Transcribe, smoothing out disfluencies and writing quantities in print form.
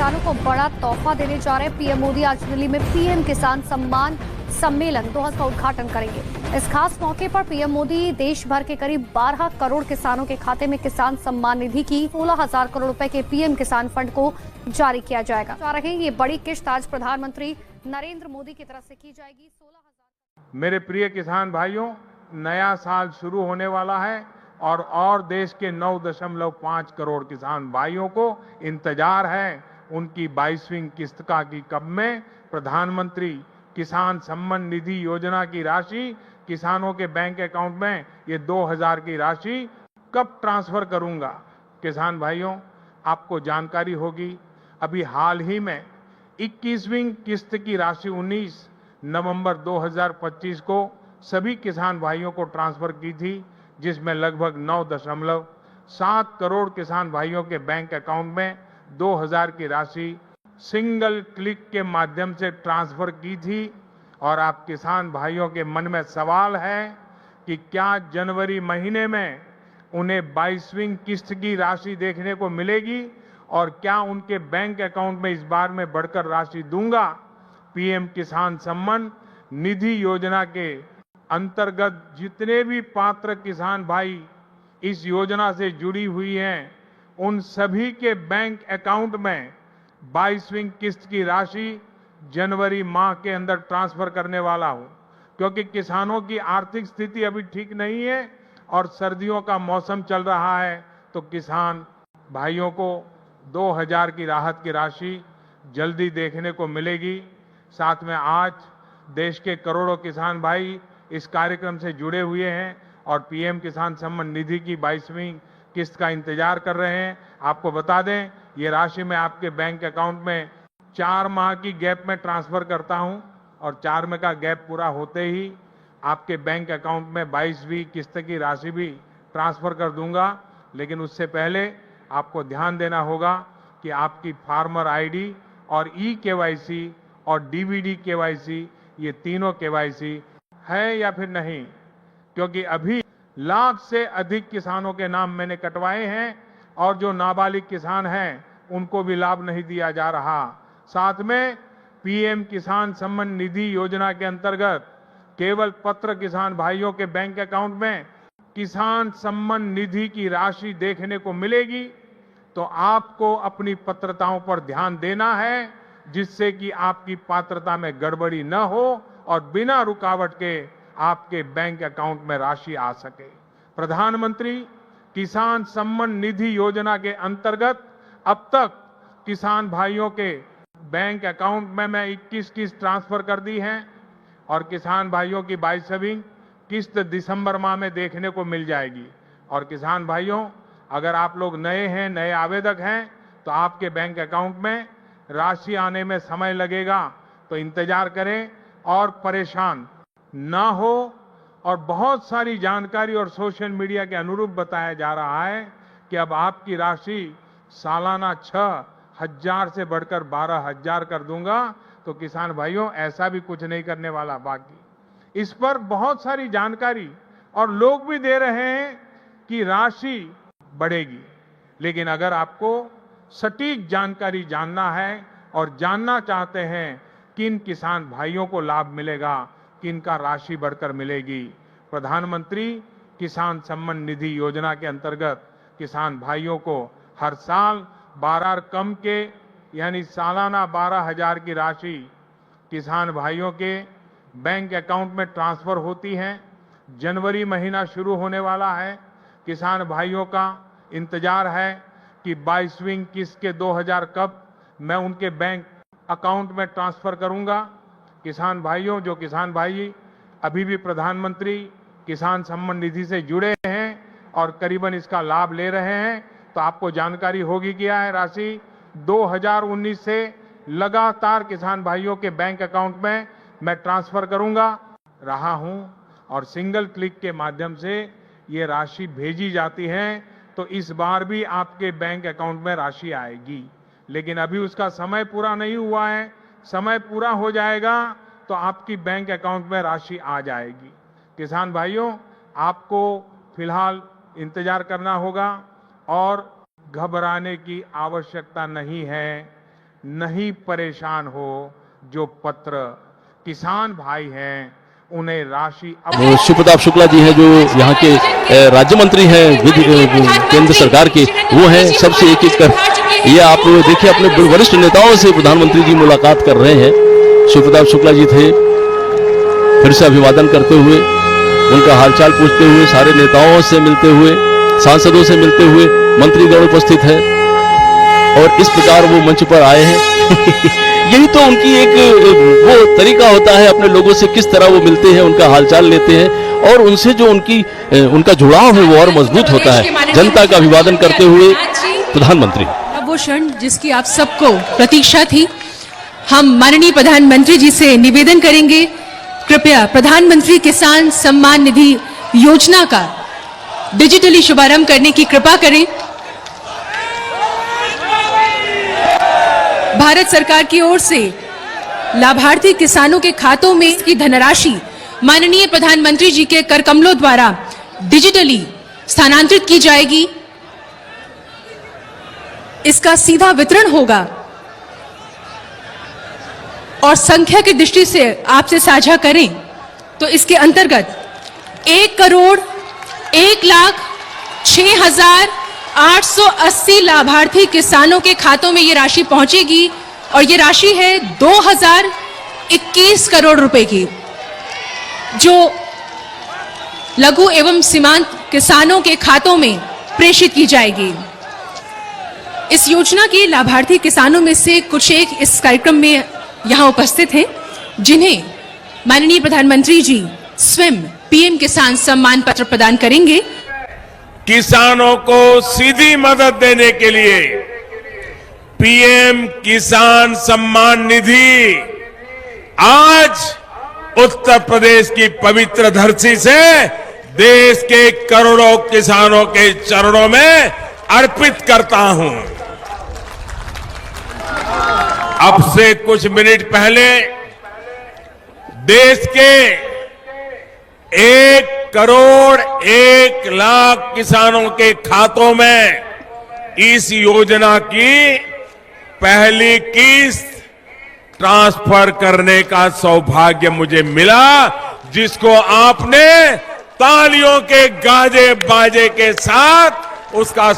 किसानों को बड़ा तोहफा देने जा रहे हैं। पीएम मोदी आज दिल्ली में पीएम किसान सम्मान सम्मेलन 2 का उद्घाटन करेंगे। इस खास मौके पर पीएम मोदी देश भर के करीब 12 करोड़ किसानों के खाते में किसान सम्मान निधि की 16,000 करोड़ रुपए के पीएम किसान फंड को जारी किया जाएगा। ये बड़ी किश्त आज प्रधानमंत्री नरेंद्र मोदी की तरफ से की जाएगी। 16,000। मेरे प्रिय किसान भाइयों, नया साल शुरू होने वाला है और देश के 9.5 करोड़ किसान भाइयों को इंतजार है उनकी 22वीं किस्त का कि कब में प्रधानमंत्री किसान सम्मान निधि योजना की राशि किसानों के बैंक अकाउंट में ये 2,000 की राशि कब ट्रांसफर करूंगा। किसान भाइयों, आपको जानकारी होगी, अभी हाल ही में 21वीं किस्त की राशि 19 नवंबर 2025 को सभी किसान भाइयों को ट्रांसफर की थी, जिसमें लगभग 9.7 करोड़ किसान भाइयों के बैंक अकाउंट में 2,000 की राशि सिंगल क्लिक के माध्यम से ट्रांसफर की थी। और आप किसान भाइयों के मन में सवाल है कि क्या जनवरी महीने में उन्हें 22वीं किस्त की राशि देखने को मिलेगी और क्या उनके बैंक अकाउंट में इस बार में बढ़कर राशि दूंगा। पीएम किसान सम्मान निधि योजना के अंतर्गत जितने भी पात्र किसान भाई इस योजना से जुड़ी हुई हैं, उन सभी के बैंक अकाउंट में 22वीं किस्त की राशि जनवरी माह के अंदर ट्रांसफर करने वाला हूं, क्योंकि किसानों की आर्थिक स्थिति अभी ठीक नहीं है और सर्दियों का मौसम चल रहा है, तो किसान भाइयों को 2,000 की राहत की राशि जल्दी देखने को मिलेगी। साथ में आज देश के करोड़ों किसान भाई इस कार्यक्रम से जुड़े हुए हैं और पीएम किसान सम्मान निधि की 22वीं किस्त का इंतजार कर रहे हैं। आपको बता दें, ये राशि मैं आपके बैंक अकाउंट में 4 माह की गैप में ट्रांसफर करता हूं और 4 माह का गैप पूरा होते ही आपके बैंक अकाउंट में 22वीं किस्त की राशि भी ट्रांसफर कर दूंगा। लेकिन उससे पहले आपको ध्यान देना होगा कि आपकी फार्मर आईडी और ई-केवाईसी और डीबीडी केवाईसी, ये तीनों केवाईसी है या फिर नहीं, क्योंकि अभी लाख से अधिक किसानों के नाम मैंने कटवाए हैं और जो नाबालिग किसान हैं उनको भी लाभ नहीं दिया जा रहा। साथ में पीएम किसान सम्मान निधि योजना के अंतर्गत केवल पत्र किसान भाइयों के बैंक अकाउंट में किसान सम्मान निधि की राशि देखने को मिलेगी, तो आपको अपनी पात्रताओं पर ध्यान देना है, जिससे कि आपकी पात्रता में गड़बड़ी न हो और बिना रुकावट के आपके बैंक अकाउंट में राशि आ सके। प्रधानमंत्री किसान सम्मान निधि योजना के अंतर्गत अब तक किसान भाइयों के बैंक अकाउंट में मैं 21 किस्त ट्रांसफर कर दी है और किसान भाइयों की 22वीं किस्त दिसंबर माह में देखने को मिल जाएगी। और किसान भाइयों, अगर आप लोग नए हैं, नए आवेदक हैं, तो आपके बैंक अकाउंट में राशि आने में समय लगेगा, तो इंतजार करें और परेशान ना हो। और बहुत सारी जानकारी और सोशल मीडिया के अनुरूप बताया जा रहा है कि अब आपकी राशि सालाना 6,000 से बढ़कर 12,000 कर दूंगा। तो किसान भाइयों, ऐसा भी कुछ नहीं करने वाला। बाकी इस पर बहुत सारी जानकारी और लोग भी दे रहे हैं कि राशि बढ़ेगी, लेकिन अगर आपको सटीक जानकारी जानना है और जानना चाहते हैं किन किसान भाइयों को लाभ मिलेगा, किनका राशि बढ़कर मिलेगी, प्रधानमंत्री किसान सम्मान निधि योजना के अंतर्गत किसान भाइयों को हर साल 12 कम के यानी सालाना 12,000 की राशि किसान भाइयों के बैंक अकाउंट में ट्रांसफर होती है। जनवरी महीना शुरू होने वाला है, किसान भाइयों का इंतजार है कि 22वीं किस्त के 2,000 कब मैं उनके बैंक अकाउंट में ट्रांसफर करूंगा। किसान भाइयों, जो किसान भाई अभी भी प्रधानमंत्री किसान सम्मान निधि से जुड़े हैं और करीबन इसका लाभ ले रहे हैं, तो आपको जानकारी होगी क्या है। राशि 2019 से लगातार किसान भाइयों के बैंक अकाउंट में मैं ट्रांसफर करूंगा रहा हूं और सिंगल क्लिक के माध्यम से ये राशि भेजी जाती है, तो इस बार भी आपके बैंक अकाउंट में राशि आएगी। लेकिन अभी उसका समय पूरा नहीं हुआ है, समय पूरा हो जाएगा तो आपकी बैंक अकाउंट में राशि आ जाएगी। किसान भाइयों, आपको फिलहाल इंतजार करना होगा और घबराने की आवश्यकता नहीं है। नहीं परेशान हो। जो पत्र किसान भाई हैं उन्हें राशि शिव प्रताप शुक्ला जी हैं जो यहाँ के राज्य मंत्री हैं केंद्र सरकार के, वो हैं सबसे एक एक कर। ये आप देखिए अपने वरिष्ठ नेताओं से प्रधानमंत्री जी मुलाकात कर रहे हैं। शिव प्रताप शुक्ला जी थे, फिर से अभिवादन करते हुए, उनका हालचाल पूछते हुए, सारे नेताओं से मिलते हुए, सांसदों से मिलते हुए, मंत्रीगण उपस्थित है और इस प्रकार वो मंच पर आए हैं। यही तो उनकी एक वो तरीका होता है, अपने लोगों से किस तरह वो मिलते हैं, उनका हालचाल लेते हैं और उनसे जो उनका जुड़ाव है वो और मजबूत होता है। जनता का अभिवादन करते हुए प्रधानमंत्री, अब वो क्षण जिसकी आप सबको प्रतीक्षा थी, हम माननीय प्रधानमंत्री जी से निवेदन करेंगे, कृपया प्रधानमंत्री किसान सम्मान निधि योजना का डिजिटली शुभारंभ करने की कृपा करें। भारत सरकार की ओर से लाभार्थी किसानों के खातों में इसकी धनराशि माननीय प्रधानमंत्री जी के कर कमलों द्वारा डिजिटली स्थानांतरित की जाएगी। इसका सीधा वितरण होगा और संख्या की दृष्टि से आपसे साझा करें तो इसके अंतर्गत 1,06,880 लाभार्थी किसानों के खातों में ये राशि पहुंचेगी और ये राशि है 2021 करोड़ रुपए की, जो लघु एवं सीमांत किसानों के खातों में प्रेषित की जाएगी। इस योजना के लाभार्थी किसानों में से कुछ एक इस कार्यक्रम में यहां उपस्थित हैं, जिन्हें माननीय प्रधानमंत्री जी स्वयं पीएम किसान सम्मान पत्र प्रदान करेंगे। किसानों को सीधी मदद देने के लिए पीएम किसान सम्मान निधि आज उत्तर प्रदेश की पवित्र धरती से देश के करोड़ों किसानों के चरणों में अर्पित करता हूं। अब से कुछ मिनट पहले देश के 1,01,00,000 किसानों के खातों में इस योजना की पहली किस्त ट्रांसफर करने का सौभाग्य मुझे मिला, जिसको आपने तालियों के गाजे बाजे के साथ उसका